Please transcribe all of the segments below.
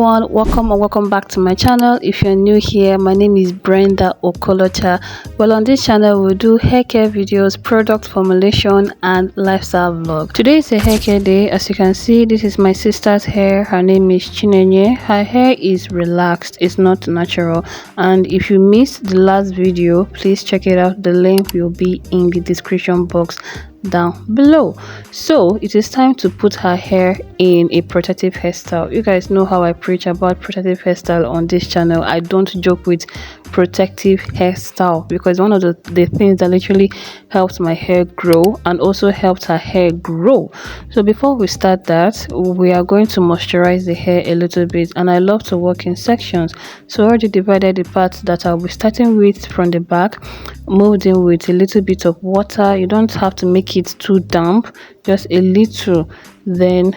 everyone, welcome or welcome back to my channel. If you're new here, my name is Brenda Okolocha. Well, on this channel we'll do hair care videos, product formulation and lifestyle vlog. Today is a hair care day. As you can see, this is my sister's hair. Her name is Chinenye. Her hair is relaxed, it's not natural, and if you missed the last video, please check it out. The link will be in the description box down below. So it is time to put her hair in a protective hairstyle. You guys know how I preach about protective hairstyle on this channel. I don't joke with protective hairstyle because one of the things that literally helped my hair grow and also helped her hair grow. So before we start that, we are going to moisturize the hair a little bit, and I love to work in sections. So I already divided the parts that I'll be starting with from the back, moved in with a little bit of water. You don't have to make it too damp, just a little, then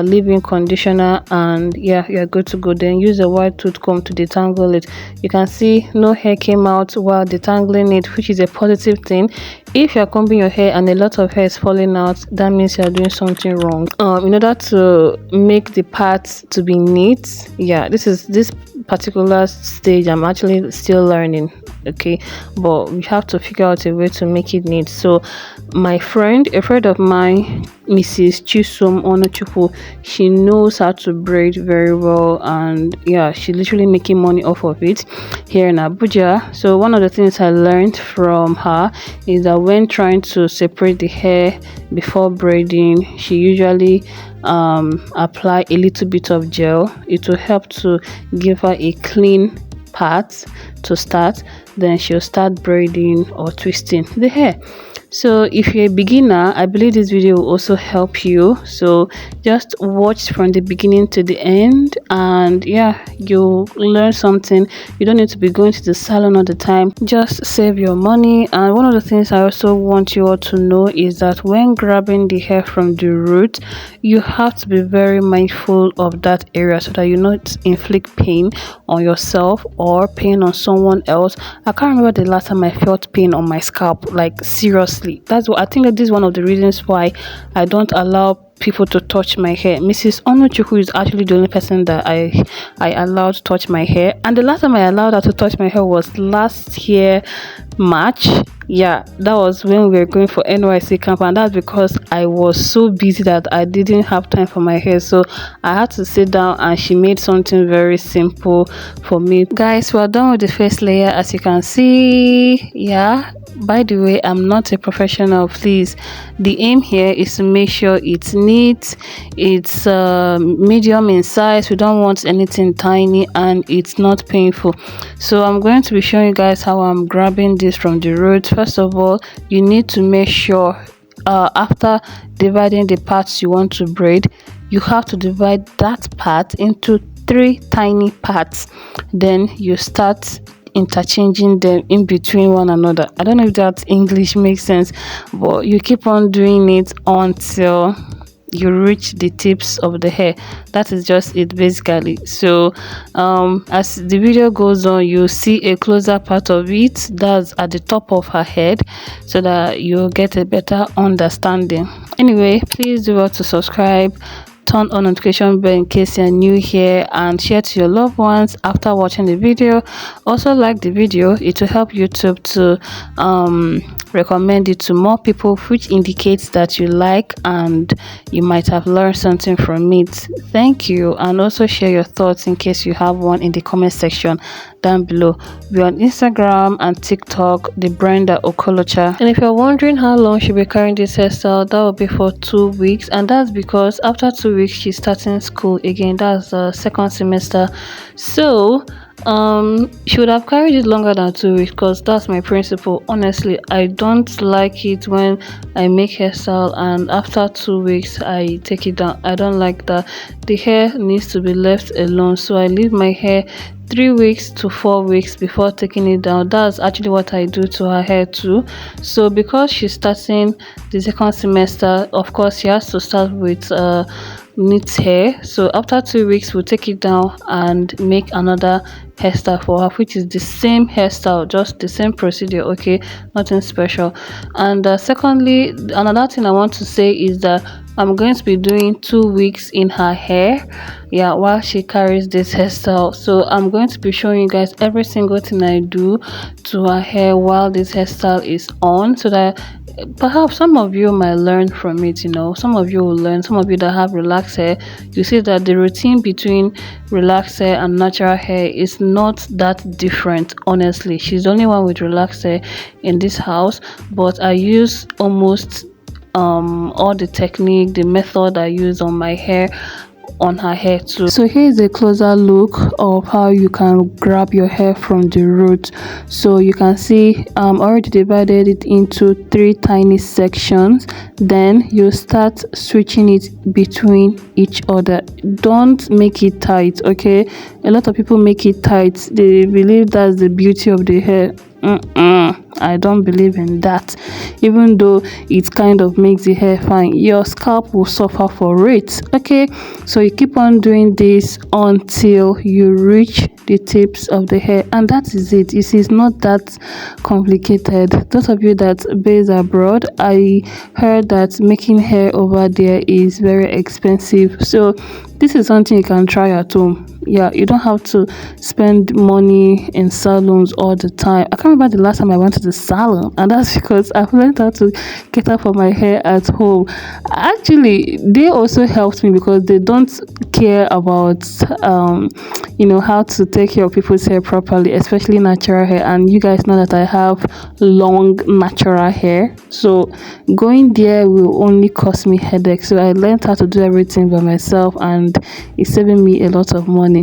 leave-in conditioner, and yeah, you're good to go. Then use a wide tooth comb to detangle it. You can see no hair came out while detangling it, which is a positive thing. If you're combing your hair and a lot of hair is falling out, that means you're doing something wrong. In order to make the parts to be neat, yeah, this particular stage I'm actually still learning, okay, but we have to figure out a way to make it neat. So my friend, a friend of mine, Mrs. Chisom Onochukwu, she knows how to braid very well, and yeah, she's literally making money off of it here in Abuja. So one of the things I learned from her is that when trying to separate the hair before braiding, she usually apply a little bit of gel. It will help to give her a clean part to start, then she'll start braiding or twisting the hair. So if you're a beginner, I believe this video will also help you. So just watch from the beginning to the end, and yeah, you'll learn something. You don't need to be going to the salon all the time. Just save your money. And one of the things I also want you all to know is that when grabbing the hair from the root, you have to be very mindful of that area so that you not inflict pain on yourself or pain on someone else. I can't remember the last time I felt pain on my scalp, like seriously. That's what I think that this is one of the reasons why I don't allow people to touch my hair. Mrs. Onochukwu is actually the only person that I allowed to touch my hair, and the last time I allowed her to touch my hair was last year March. Yeah, that was when we were going for NYC camp, and that's because I was so busy that I didn't have time for my hair, so I had to sit down and she made something very simple for me. Guys, we're done with the first layer, as you can see. Yeah, by the way, I'm not a professional, please. The aim here is to make sure it's neat, it's medium in size. We don't want anything tiny, and it's not painful. So I'm going to be showing you guys how I'm grabbing this from the root. First of all, you need to make sure after dividing the parts you want to braid, you have to divide that part into 3 tiny parts. Then you start interchanging them in between one another. I don't know if that English makes sense, but you keep on doing it until you reach the tips of the hair. That is just it basically. So as the video goes on, you see a closer part of it that's at the top of her head, so that you'll get a better understanding. Anyway, please do well to subscribe, turn on notification bell in case you're new here, and share to your loved ones after watching the video. Also like the video, it will help YouTube to recommend it to more people, which indicates that you like and you might have learned something from it. Thank you. And also share your thoughts in case you have one in the comment section down below. We're on Instagram and TikTok, the Brenda Okolocha. And if you're wondering how long she'll be carrying this hairstyle, that will be for 2 weeks, and that's because after 2 weeks she's starting school again. That's the second semester. So she would have carried it longer than 2 weeks, because that's my principle. Honestly, I don't like it when I make hairstyle and after 2 weeks I take it down. I don't like that. The hair needs to be left alone, so I leave my hair 3 weeks to 4 weeks before taking it down. That's actually what I do to her hair too. So because she's starting the second semester, of course she has to start with neat hair. So after 2 weeks we'll take it down and make another hairstyle for her, which is the same hairstyle, just the same procedure, okay, nothing special. And secondly, another thing I want to say is that I'm going to be doing 2 weeks in her hair, yeah, while she carries this hairstyle. So I'm going to be showing you guys every single thing I do to her hair while this hairstyle is on, so that perhaps some of you might learn from it. You know, some of you will learn. Some of you that have relaxed hair, you see that the routine between relaxed hair and natural hair is not that different. Honestly, she's the only one with relaxed hair in this house, but I use almost all the technique, the method I use on my hair, on her hair too. So here is a closer look of how you can grab your hair from the root. So you can see already divided it into 3 tiny sections. Then you start switching it between each other. Don't make it tight, okay? A lot of people make it tight. They believe that's the beauty of the hair. I don't believe in that. Even though it kind of makes the hair fine, your scalp will suffer for it. Okay, so you keep on doing this until you reach the tips of the hair, and that is it. You see, it's not that complicated. Those of you that base abroad, I heard that making hair over there is very expensive, so this is something you can try at home. Yeah, you don't have to spend money in salons all the time. I can't remember the last time I went to the salon, and that's because I've learned how to cater for my hair at home. Actually, they also helped me because they don't care about how to take care of people's hair properly, especially natural hair. And you guys know that I have long natural hair, so going there will only cause me headache. So I learned how to do everything by myself, and it's saving me a lot of money.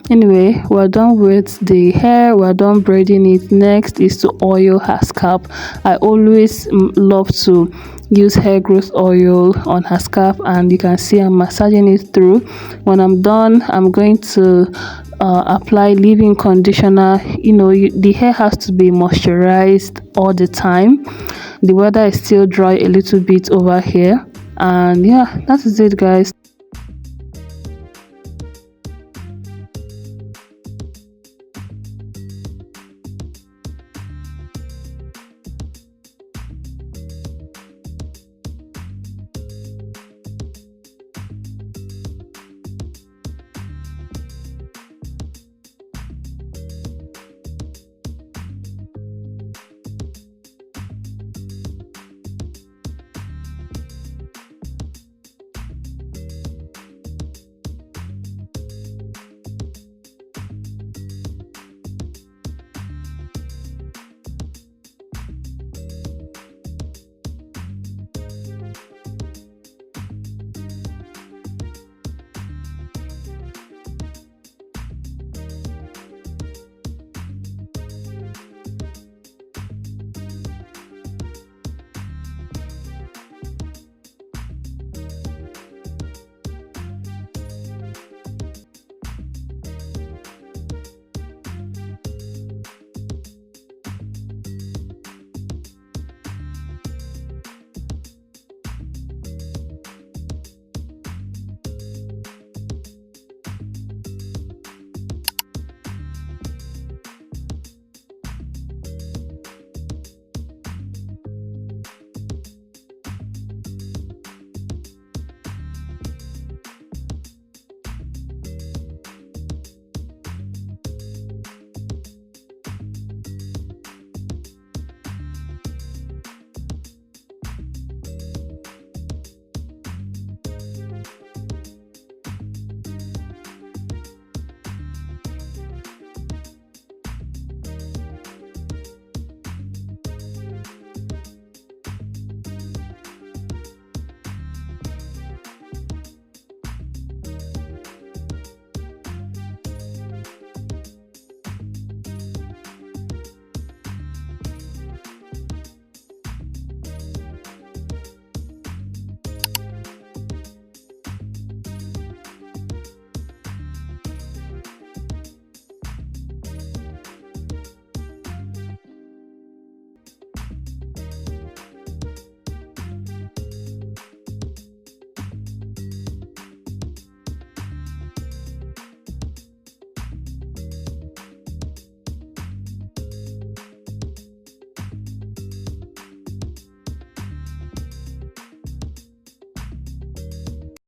Anyway, we're done with the hair, we're done braiding it. Next is to oil her scalp. I always love to use hair growth oil on her scalp, and you can see I'm massaging it through. When I'm done, I'm going to apply leave-in conditioner. The hair has to be moisturized all the time. The weather is still dry a little bit over here, and yeah, that is it, guys.